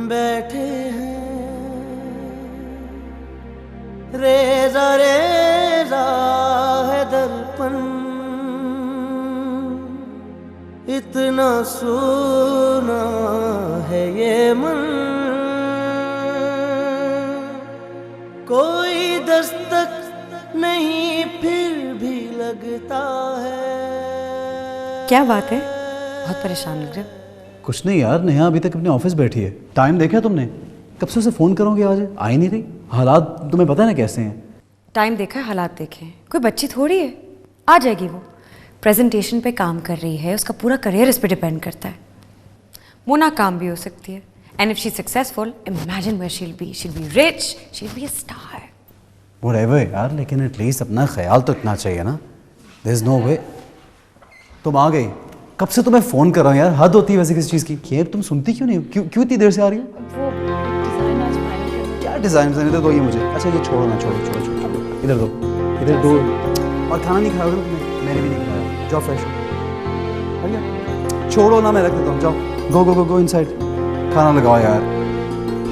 बैठे हैं, रेजा रेजा है दर्पण, इतना सोना है ये मन, कोई दस्तक नहीं फिर भी लगता है। क्या बात है, बहुत परेशान लग रहे हो। कुछ नहीं यार, नेहा अभी तक अपने ऑफिस बैठी है। टाइम देखा तुमने? कब से उसे फ़ोन करोगे, आज आ ही नहीं रही। हालात तुम्हें पता है ना कैसे हैं। टाइम देखा है, हालात देखे हैं। कोई बच्ची थोड़ी है, आ जाएगी वो। प्रेजेंटेशन पे काम कर रही है, उसका पूरा करियर इस पे डिपेंड करता है। वो नाकाम भी हो सकती है। And if she is successful, imagine where she will be rich, she will be a star. Whatever यार, लेकिन एटलीस्ट अपना ख्याल तो रखना चाहिए ना। There is no way. तुम आ गई, कब से तुम्हें फ़ोन कर रहा हूँ यार, हद होती है वैसे किसी चीज़ की। खैर तुम सुनती क्यों नहीं हो? क्यों इतनी देर से आ रही हो? वो डिज़ाइन आज फाइनल करना। क्या डिज़ाइन इधर दो ये मुझे। अच्छा ये छोड़ो ना, छोड़ो छोड़ो छोड़ो, इधर दो, इधर दो। और खाना नहीं खाया तुमने? मैंने भी नहीं खाया। जाओ फ्रेश हो गया, छोड़ो ना, मैं रख देता हूँ। जाओ गो गो गो गो इनसाइड, खाना लगाओ यार।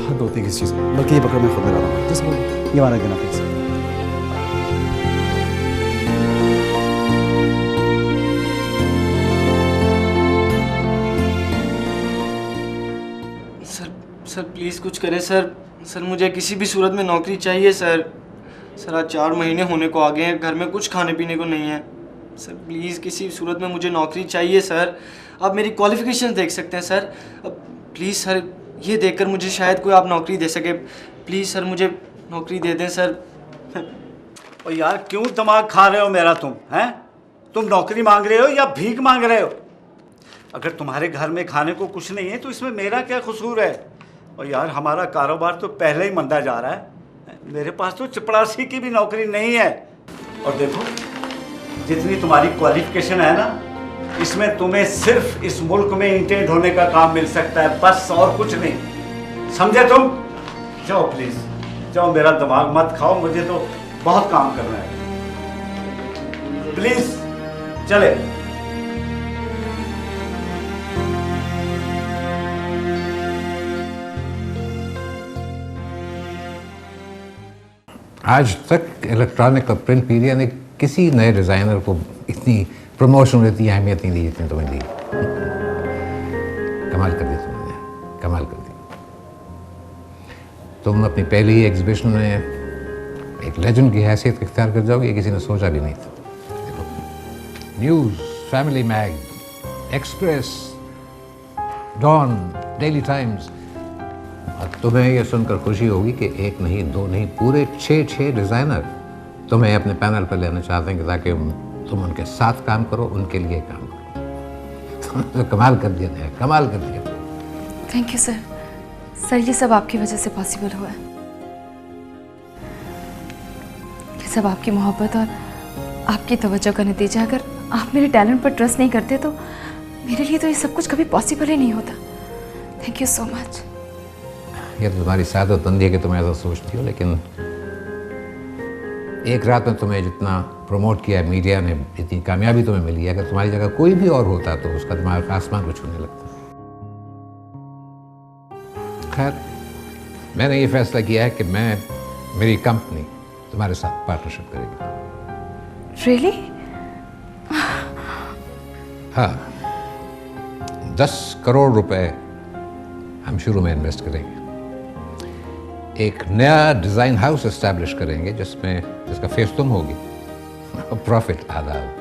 हद होती है किसी चीज़ की। बल्कि ये पकड़ो, मैं खुद लगा रहा हूँ। जैसे बोलो ये हमारा देना प्लीज़। सर प्लीज़ कुछ करें सर। सर मुझे किसी भी सूरत में नौकरी चाहिए सर। सर आज 4 महीने होने को आ गए हैं, घर में कुछ खाने पीने को नहीं है। सर प्लीज़ किसी सूरत में मुझे नौकरी चाहिए सर। आप मेरी क्वालिफ़िकेशन देख सकते हैं सर। प्लीज़ सर, ये देखकर मुझे शायद कोई आप नौकरी दे सके। प्लीज़ सर मुझे नौकरी दे दें सर। और यार क्यों दिमाग खा रहे हो मेरा तुम, हैं? तुम नौकरी मांग रहे हो या भीख मांग रहे हो? अगर तुम्हारे घर में खाने को कुछ नहीं है तो इसमें मेरा क्या कसूर है? और यार हमारा कारोबार तो पहले ही मंदा जा रहा है। मेरे पास तो चपरासी की भी नौकरी नहीं है। और देखो, जितनी तुम्हारी क्वालिफिकेशन है ना, इसमें तुम्हें सिर्फ इस मुल्क में ईंटें ढोने का काम मिल सकता है, बस और कुछ नहीं। समझे तुम? जाओ प्लीज जाओ, मेरा दिमाग मत खाओ, मुझे तो बहुत काम करना है। प्लीज चले। आज तक इलेक्ट्रॉनिक और प्रिंट मीडिया ने किसी नए डिज़ाइनर को इतनी प्रमोशन, इतनी अहमियत नहीं दी जितनी तुम्हें दी। कमाल कर दी तुमने, कमाल कर दी। तुम अपनी पहली ही एग्जीबिशन में एक लेजेंड की हैसियत इख्तियार कर जाओगे, ये किसी ने सोचा भी नहीं था। News, family mag, express, dawn, daily times. और तुम्हें ये सुनकर खुशी होगी कि एक नहीं, दो नहीं, पूरे 6 डिज़ाइनर तुम्हें अपने पैनल पर लेना चाहते हैं ताकि तुम उनके साथ काम करो, उनके लिए काम करो। तो कमाल कर दिया है, कमाल कर दिया। Thank you sir. सर ये सब आपकी वजह से पॉसिबल हुआ है। ये सब आपकी मोहब्बत और आपकी तवज्जो का नतीजा। अगर आप मेरे टैलेंट पर ट्रस्ट नहीं करते तो मेरे लिए तो ये सब कुछ कभी पॉसिबल ही नहीं होता। Thank you so much. ये तो तुम्हारी सादतमंदी है कि तुम ऐसा सोचती हो, लेकिन एक रात में तुम्हें जितना प्रमोट किया मीडिया ने, जितनी कामयाबी तुम्हें मिली है, अगर तुम्हारी जगह कोई भी और होता तो उसका दिमाग आसमान को छूने लगता। खैर, मैंने ये फैसला किया है कि मेरी कंपनी तुम्हारे साथ पार्टनरशिप करेगी। रियली? हाँ, 10 करोड़ रुपए हम शुरू में इन्वेस्ट करेंगे। एक नया डिज़ाइन हाउस एस्टैब्लिश करेंगे जिसका फेस तुम होगी और प्रॉफिट आधा होगी।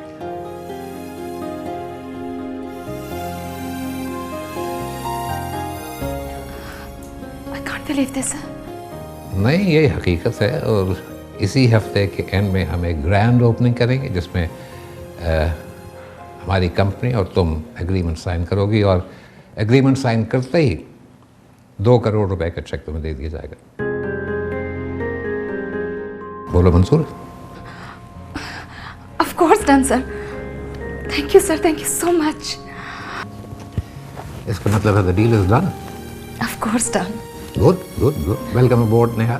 I can't believe this. नहीं, ये हकीकत है। और इसी हफ्ते के एंड में हम एक ग्रैंड ओपनिंग करेंगे जिसमें हमारी कंपनी और तुम एग्रीमेंट साइन करोगी, और एग्रीमेंट साइन करते ही 2 करोड़ रुपए का चेक तुम्हें दे दिया जाएगा। बोलो मंजूर? Of course done, sir. Thank you, sir. Thank you so much. इसका मतलब है the deal is done. Of course done. Good, good, good. Welcome aboard, Neha.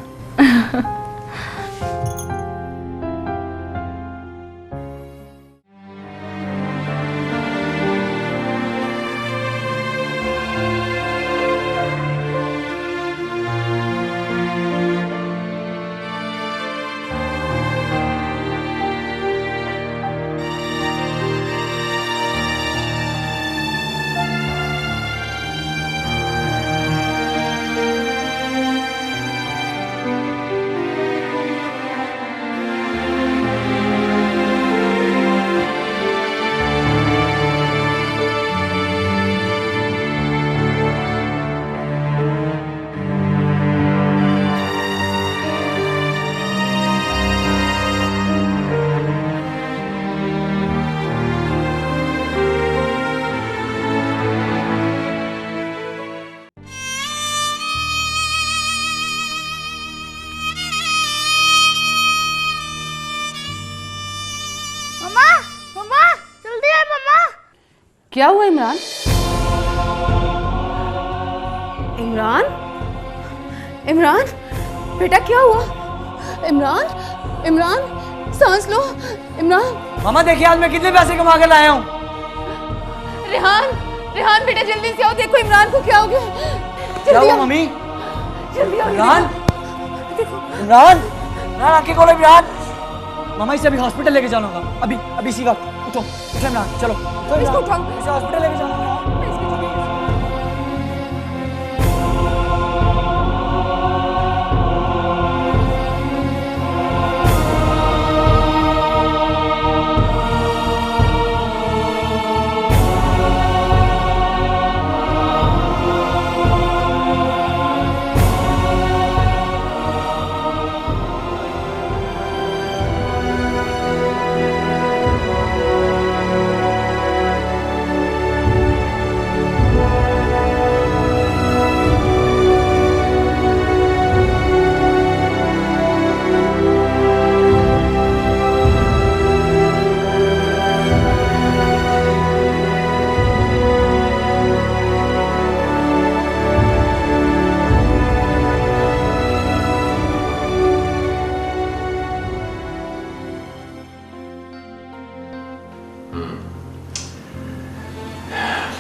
क्या हुआ इमरान? इमरान? इमरान बेटा क्या हुआ? इमरान, इमरान सांस लो। इमरान। मामा देखिए आज मैं कितने पैसे कमा कर लाया हूँ। रेहान, रेहान बेटा जल्दी से आओ, देखो इमरान को क्या हो गया। क्या हुआ मम्मी? जल्दी आओ। इमरान, इमरान, इमरान आंखें खोलो इमरान। मामा इसे अभी हॉस्पिटल लेके जाना होगा, अभी अभी इसी वक्त। उठो उठो इमरान, चलो इसको उठाओ। इसे हॉस्पिटल लेके जाना होगा।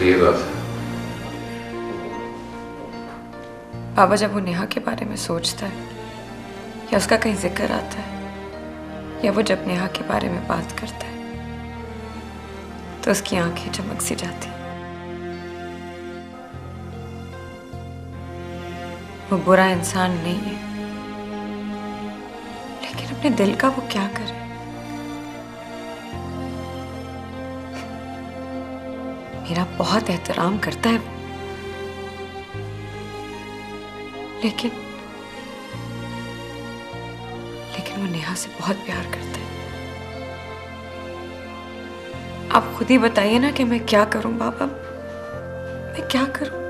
ये बात है। बाबा जब वो नेहा के बारे में सोचता है या उसका कहीं जिक्र आता है या वो जब नेहा के बारे में बात करता है तो उसकी आंखें चमक सी जाती। वो बुरा इंसान नहीं है, लेकिन अपने दिल का वो क्या करे। मेरा बहुत एहतराम करता है वो, लेकिन वो नेहा से बहुत प्यार करता है। आप खुद ही बताइए ना कि मैं क्या करूं बाबा, मैं क्या करूं?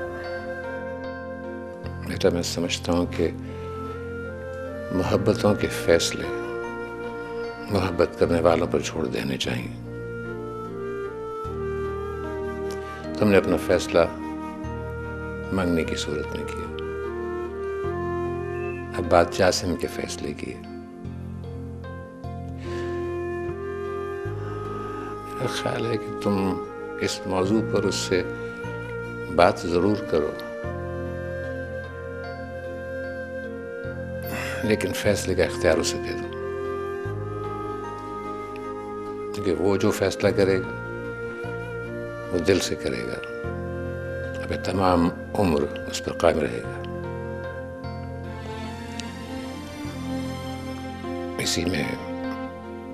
बेटा मैं समझता हूं कि मोहब्बतों के फैसले मोहब्बत करने वालों पर छोड़ देने चाहिए। तुमने अपना फैसला मांगने की सूरत में किया, अब बात जासिम के फैसले की है। मेरा ख्याल है कि तुम इस मौजू पर उससे बात जरूर करो, लेकिन फैसले का इख्तियार उसे दे दो, क्योंकि वो जो फैसला करेगा वो दिल से करेगा, अब तमाम उम्र उस पर कायम रहेगा। इसी में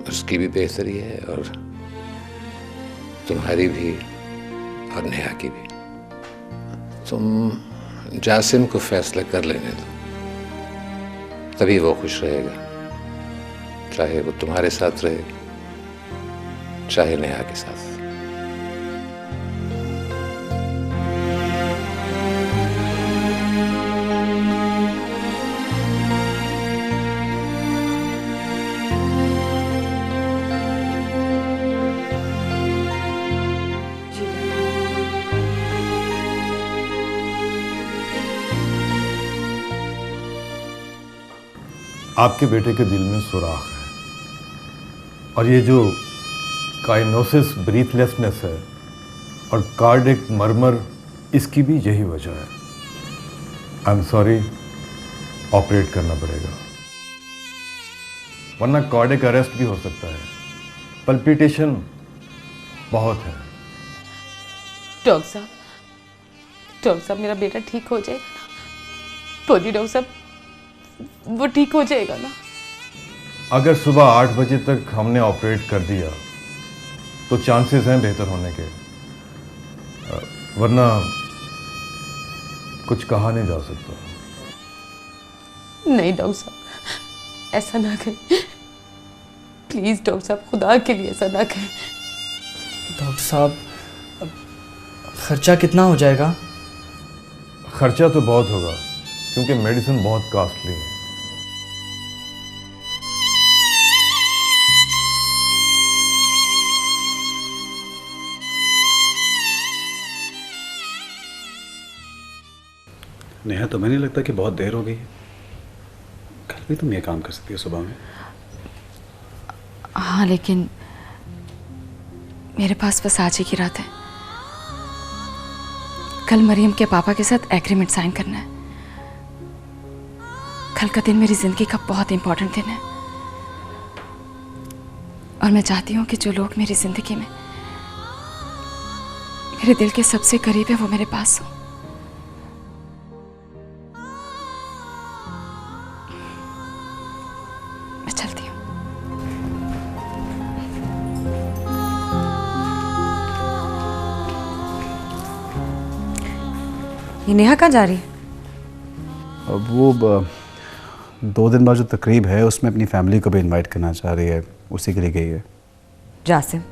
उसकी भी बेहतरी है और तुम्हारी भी और नेहा की भी। तुम जासिम को फैसला कर लेने दो, तभी वो खुश रहेगा, चाहे वो तुम्हारे साथ रहे चाहे नेहा के साथ। आपके बेटे के दिल में सुराख है और ये जो काइनोसिस ब्रीथलेसनेस है और कार्डिक मर्मर, इसकी भी यही वजह है। आई एम सॉरी, ऑपरेट करना पड़ेगा, वरना कार्डिक अरेस्ट भी हो सकता है। पल्पिटेशन बहुत है। डॉक्टर साहब मेरा बेटा ठीक हो जाएगा ना? बोलिए डॉक्टर साहब, वो ठीक हो जाएगा ना? अगर सुबह 8 बजे तक हमने ऑपरेट कर दिया तो चांसेस हैं बेहतर होने के, वरना कुछ कहा नहीं जा सकता। नहीं डॉक्टर साहब, ऐसा ना करें प्लीज। डॉक्टर साहब खुदा के लिए ऐसा ना करें। डॉक्टर साहब खर्चा कितना हो जाएगा? खर्चा तो बहुत होगा क्योंकि मेडिसिन बहुत कॉस्टली है। नेहा, तुम्हें नहीं लगता कि बहुत देर हो गई है? कल भी तुम ये काम कर सकती हो सुबह में। हाँ, लेकिन मेरे पास बस आज ही की रात है। कल मरियम के पापा के साथ एग्रीमेंट साइन करना है। कल का दिन मेरी जिंदगी का बहुत इंपॉर्टेंट दिन है और मैं चाहती हूँ कि जो लोग मेरी जिंदगी में मेरे दिल के सबसे करीब है वो मेरे पास हो। मैं चलती हूँ। ये नेहा कहाँ जा रही है? अब वो 2 दिन बाद जो तकरीब है उसमें अपनी फैमिली को भी इनवाइट करना चाह रही है, उसी के लिए गई है। जासिम,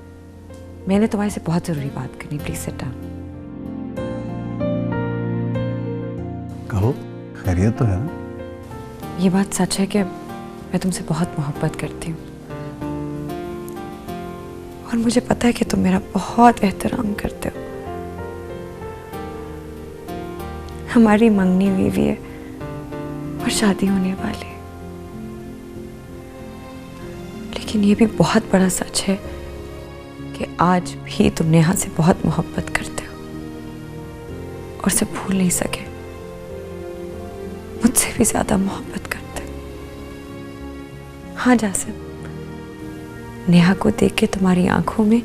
मैंने तुम्हारे से बहुत ज़रूरी बात करनी, प्लीज सिट डाउन। कहो, खैरियत तो है ना? ये बात सच है कि मैं तुमसे बहुत मोहब्बत करती हूँ और मुझे पता है कि तुम मेरा बहुत एहतराम करते हो। हमारी मंगनी हुई भी है और शादी होने वाली है, लेकिन ये भी बहुत बड़ा सच है कि आज भी तुम नेहा से बहुत मोहब्बत करते हो और उसे भूल नहीं सके। मुझसे भी ज्यादा मोहब्बत करते हो। हाँ जासिम, नेहा को देख के तुम्हारी आंखों में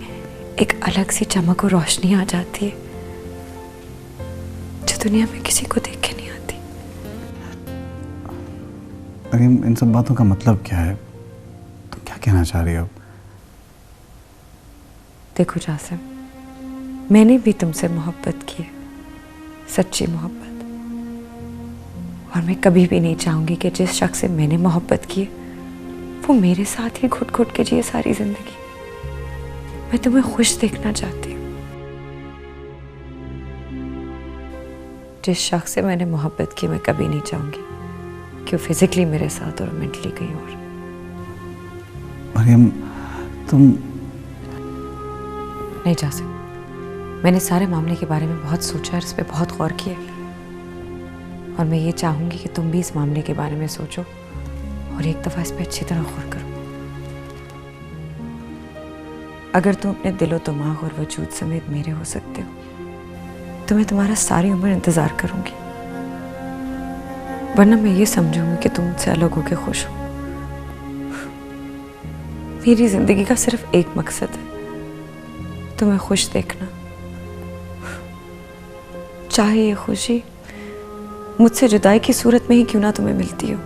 एक अलग सी चमक और रोशनी आ जाती है जो दुनिया में किसी को देख के नहीं आती। मरियम, इन सब बातों का मतलब क्या है? तुम क्या कहना चाह रही हो? देखो जासिम, मैंने भी तुमसे मोहब्बत की है, सच्ची मोहब्बत, और मैं कभी भी नहीं चाहूंगी कि जिस शख्स से मैंने मोहब्बत की है वो मेरे साथ ही घुट घुट के जिए सारी जिंदगी। मैं तुम्हें खुश देखना चाहती हूँ। जिस शख्स से मैंने मोहब्बत की मैं कभी नहीं चाहूंगी कि वो फिजिकली मेरे साथ और मेंटली कहीं और। मरियम, तुम नहीं जासिम, मैंने सारे मामले के बारे में बहुत सोचा और इस पे बहुत गौर किया और मैं ये चाहूंगी कि तुम भी इस मामले के बारे में सोचो और एक दफा इस पे अच्छी तरह गौर करो। अगर तुम अपने दिलो दिमाग और वजूद समेत मेरे हो सकते हो तो मैं तुम्हारा सारी उम्र इंतजार करूंगी, वरना मैं ये समझूंगी कि तुम मुझसे अलग होकर खुश हो। मेरी जिंदगी का सिर्फ एक मकसद है, तुम्हें खुश देखना, चाहे ये खुशी मुझसे जुदाई की सूरत में ही क्यों ना तुम्हें मिलती हो।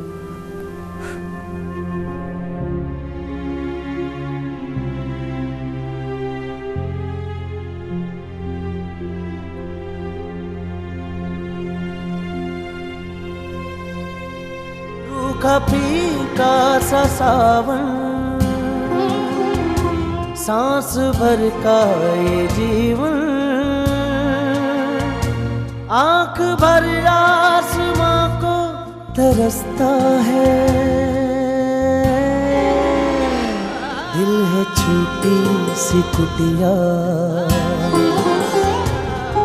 रूखा फीका सा सावन, सांस भर का ये जीवन, आंख भर आसमां को तरसता है। दिल है छोटी सी कुटिया,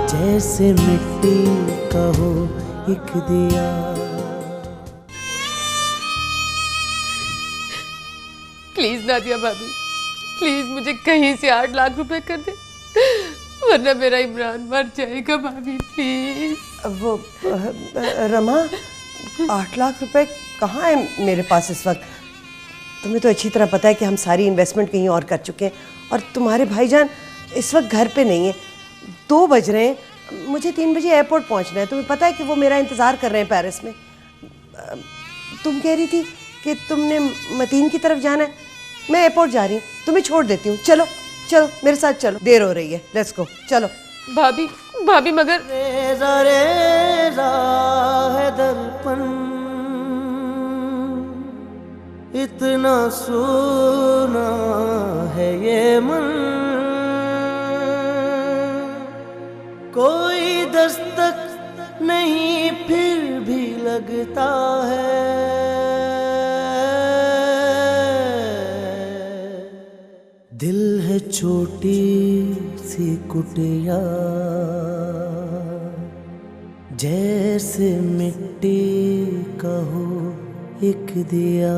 जैसे मिट्टी का हो एक दिया। प्लीज नादिया भाभी, प्लीज मुझे कहीं से 8 लाख रुपए कर दे, वरना मेरा इमरान मर जाएगा भाभी, प्लीज। वो रमा, 8 लाख रुपए कहाँ है मेरे पास इस वक्त? तुम्हें तो अच्छी तरह पता है कि हम सारी इन्वेस्टमेंट कहीं और कर चुके हैं और तुम्हारे भाईजान इस वक्त घर पे नहीं है। 2 बज रहे हैं, मुझे 3 बजे एयरपोर्ट पहुंचना है। तुम्हें पता है कि वो मेरा इंतज़ार कर रहे हैं पेरिस में। तुम कह रही थी कि तुमने मतीन की तरफ जाना है। मैं एयरपोर्ट जा रही हूँ, तुम्हें छोड़ देती हूँ। चलो चलो मेरे साथ चलो, देर हो रही है, लेट्स गो, चलो। भाभी भाभी मगर रेजा रेजा है दर्पण, इतना सोना है ये मन, कोई दस्तक नहीं फिर भी लगता है। दिल है छोटी सी कुटिया, जैसे मिट्टी का हो एक दिया,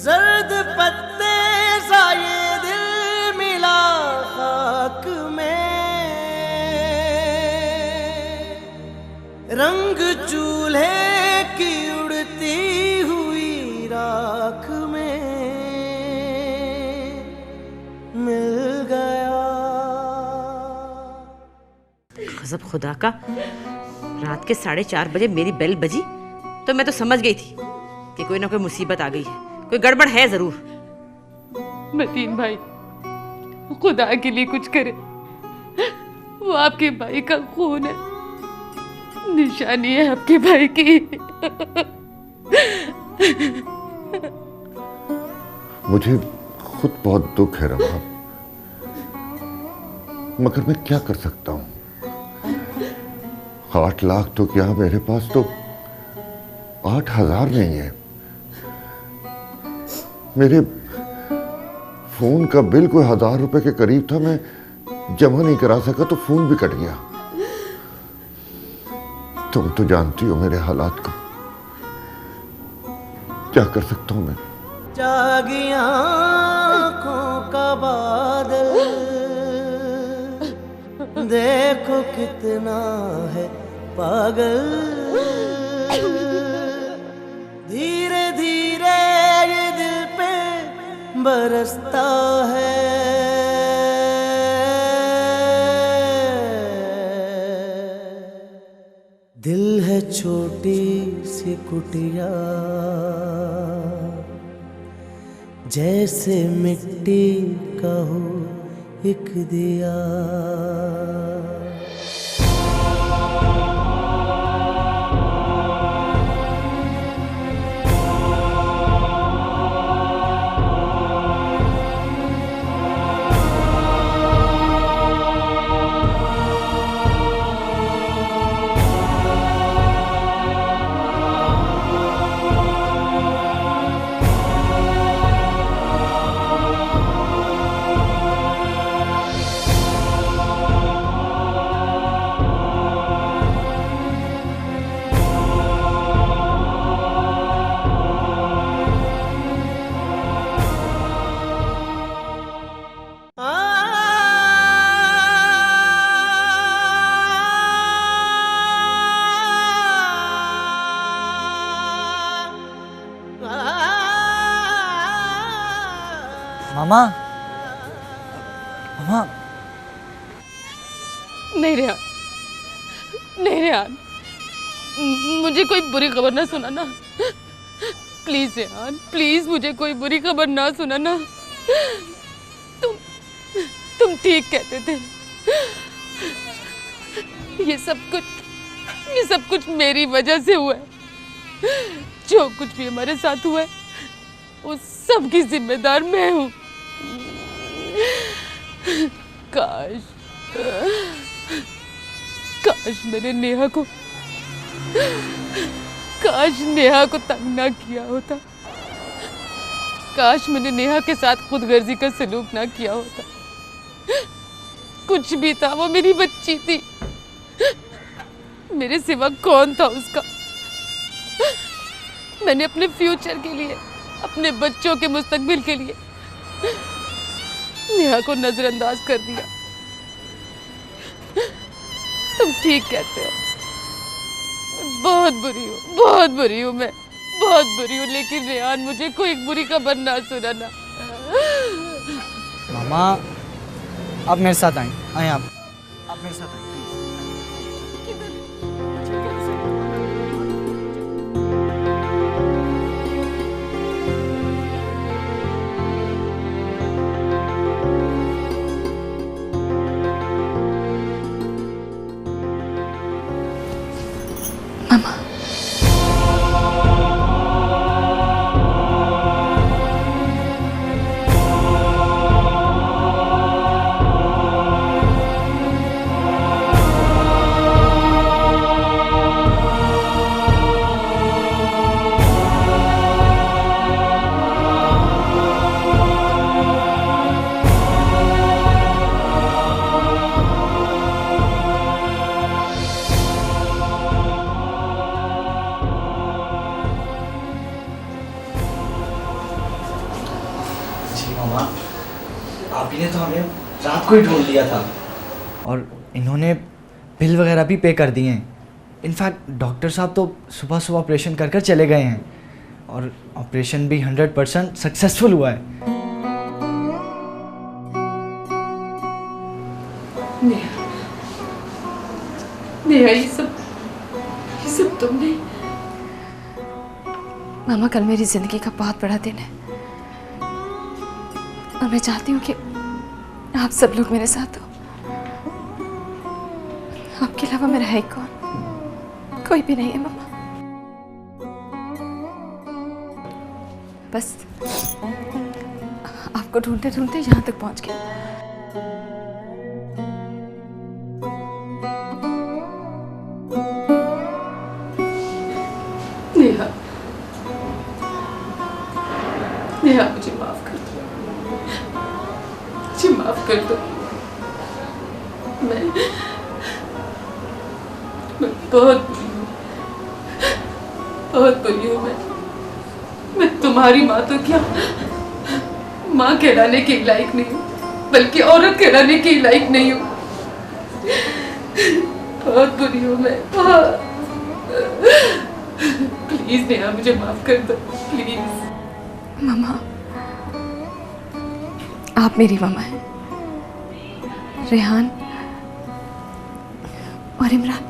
जर्द पत्ते सा ये दिल मिला खाक में, रंग चूल्हे की उड़ती हुई राख में मिल गया। गज़ब खुदा का, रात के 4:30 बजे मेरी बेल बजी तो मैं तो समझ गई थी कि कोई ना कोई मुसीबत आ गई है, कोई गड़बड़ है जरूर। मतीन भाई, खुदा के लिए कुछ करे, वो आपके भाई का खून है, निशानी है आपके भाई की। मुझे खुद बहुत दुख है रमा, मगर मैं क्या कर सकता हूं? 8 लाख तो क्या, मेरे पास तो 8,000 नहीं है। मेरे फोन का बिल कोई 1,000 रुपए के करीब था, मैं जमा नहीं करा सका तो फोन भी कट गया। तुम तो जानती हो मेरे हालात को, क्या कर सकता हूं मैं? जागी आँखों का बादल, देखो कितना है पागल, धीरे धीरे ये दिल पे बरसता है। दिल है छोटी सी कुटिया, जैसे मिट्टी का हो एक दिया। मामा, मामा। नहीं रेहान, नहीं रेहान, मुझे कोई बुरी खबर ना सुनाना प्लीज रेहान, प्लीज मुझे कोई बुरी खबर ना सुनाना। तुम ठीक कहते थे, ये सब कुछ मेरी वजह से हुआ है। जो कुछ भी हमारे साथ हुआ है उस सब की जिम्मेदार मैं हूँ। काश मैंने नेहा को तंग ना किया होता, काश मैंने नेहा के साथ खुदगर्जी का सलूक ना किया होता। कुछ भी था, वो मेरी बच्ची थी, मेरे सिवा कौन था उसका। मैंने अपने फ्यूचर के लिए, अपने बच्चों के मुस्तकबिल के लिए नेहा को नजरअंदाज कर दिया। तुम ठीक कहते हो, बहुत बुरी हूँ मैं, बहुत बुरी हूँ। लेकिन रेहान, मुझे कोई बुरी खबर ना सुनाना। मामा, आप मेरे साथ आए आप मेरे साथ आए। भाई ने तो हमें रात को ही ढूंढ लिया था और इन्होंने बिल वगैरह भी पे कर दिए हैं। इनफैक्ट डॉक्टर साहब तो सुबह सुबह ऑपरेशन कर कर चले गए हैं और ऑपरेशन भी 100% सक्सेसफुल हुआ है। नेहा ये सब तुमने। मामा कल मेरी जिंदगी का बहुत बड़ा दिन है और मैं चाहती हूँ कि आप सब लोग मेरे साथ हो। आपके अलावा मेरा है कौन? कोई भी नहीं है मामा। बस आपको ढूंढते ढूंढते यहाँ तक पहुँच गए। नेहा मुझे माफ कर दो, मुझे माफ कर दो। मैं बहुत बुरी हूँ। मैं तुम्हारी माँ तो क्या, माँ कहलाने के लायक नहीं हूँ, बल्कि औरत कहलाने के लायक नहीं हूँ। बहुत बुरी हूँ मैं, बहुत। प्लीज नेहा मुझे माफ कर दो, प्लीज। मामा, आप मेरी मामा हैं। रेहान और इमरान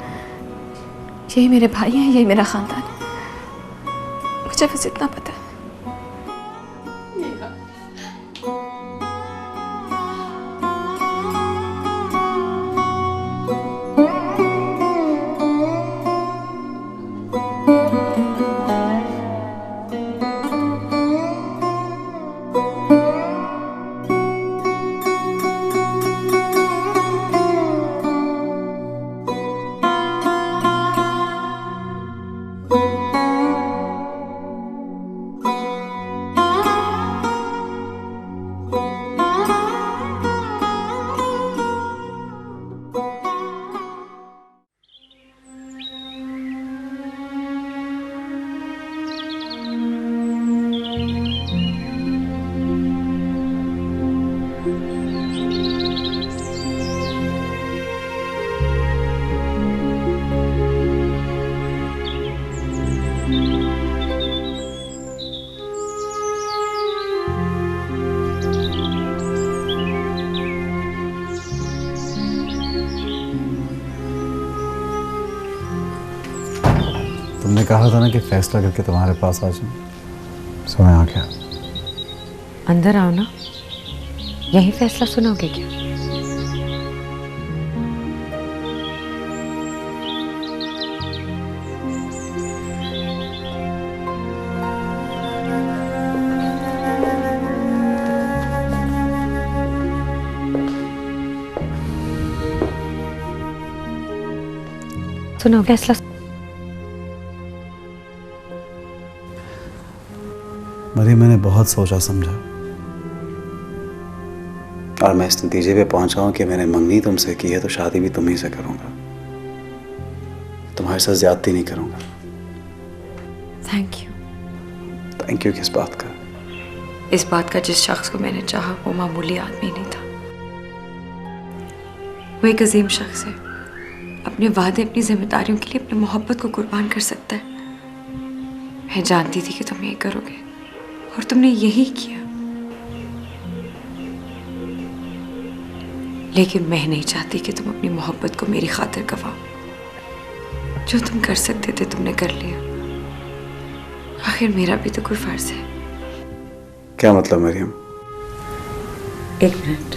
यही मेरे भाई हैं, यही मेरा खानदान है। मुझे बस इतना पता है। तुमने कहा था ना कि फैसला करके तुम्हारे पास आ जाऊं, समय आ गया। अंदर आओ ना, यही फैसला सुनोगे क्या? सुनो फैसला। मरियम, मैंने बहुत सोचा समझा और मैं इस नतीजे पे पहुंचा हूं कि मैंने मंगनी तुमसे की है तो शादी भी तुम्ही से करूंगा। तुम्हारे साथ ज्यादती नहीं करूंगा। Thank you. थैंक यू किस बात का? इस बात का जिस शख्स को मैंने चाहा वो मामूली आदमी नहीं था, वो एक अजीम शख्स है। अपने वादे, अपनी जिम्मेदारियों के लिए अपनी मोहब्बत को कुर्बान कर सकता है। मैं जानती थी कि तुम ये करोगे और तुमने यही किया, लेकिन मैं नहीं चाहती कि तुम अपनी मोहब्बत को मेरी खातिर गवाओ। जो तुम कर सकते थे तुमने कर लिया। आखिर मेरा भी तो कोई फर्ज है। क्या मतलब मरियम? एक मिनट।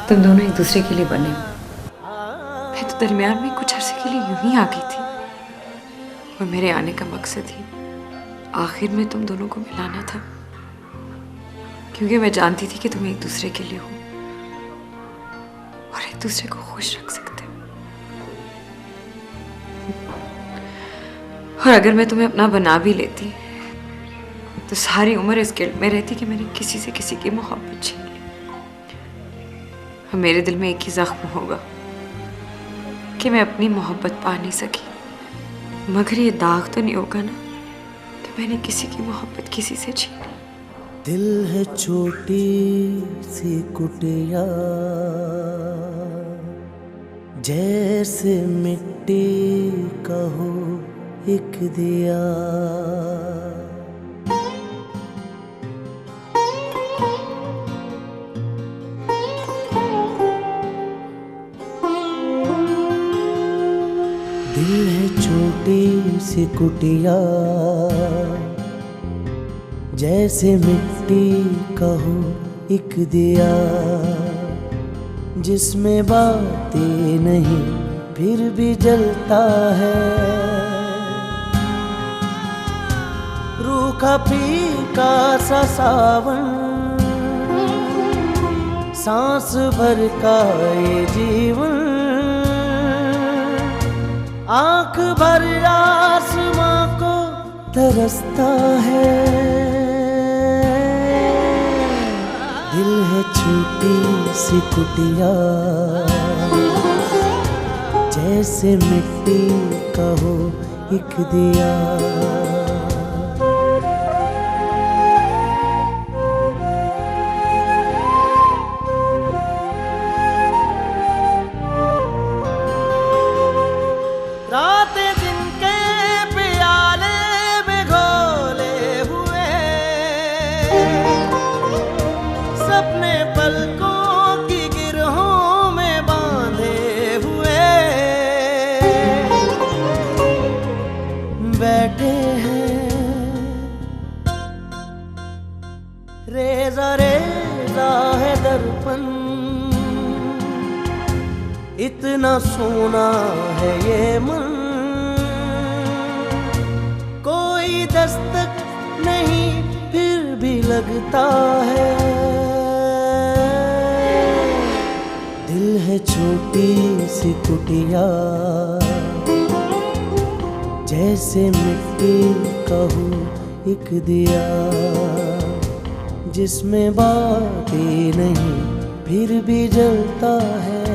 तुम दोनों एक दूसरे के लिए बने हो। मैं तो दरमियान में कुछ अरसे के लिए यूं ही आ गई थी और मेरे आने का मकसद ही आखिर में तुम दोनों को मिलाना था, क्योंकि मैं जानती थी कि तुम एक दूसरे के लिए हो और एक दूसरे को खुश रख सकते हो। और अगर मैं तुम्हें अपना बना भी लेती तो सारी उम्र इस गिल्ट में रहती कि मैंने किसी से किसी की मोहब्बत छीन ली। मेरे दिल में एक ही जख्म होगा कि मैं अपनी मोहब्बत पा नहीं सकी, मगर ये दाग तो नहीं होगा ना कि मैंने किसी की मोहब्बत किसी से छीनी। दिल है छोटी सी कुटिया, जैसे मिट्टी का हो एक दिया। दिल है छोटी सी कुटिया, जैसे मिट्टी का हो एक दिया, जिसमें बातें नहीं फिर भी जलता है। रूखा फीका सा सावन, सांस भर का ये जीवन, आंख भर आसमां को तरसता है। दिल है छोटी सी कुटिया, जैसे मिट्टी का हो एक दिया। इतना सोना है ये मन, कोई दस्तक नहीं फिर भी लगता है। दिल है छोटी सी कुटिया, जैसे मिट्टी का हो एक दिया, जिसमें बातें नहीं फिर भी जलता है।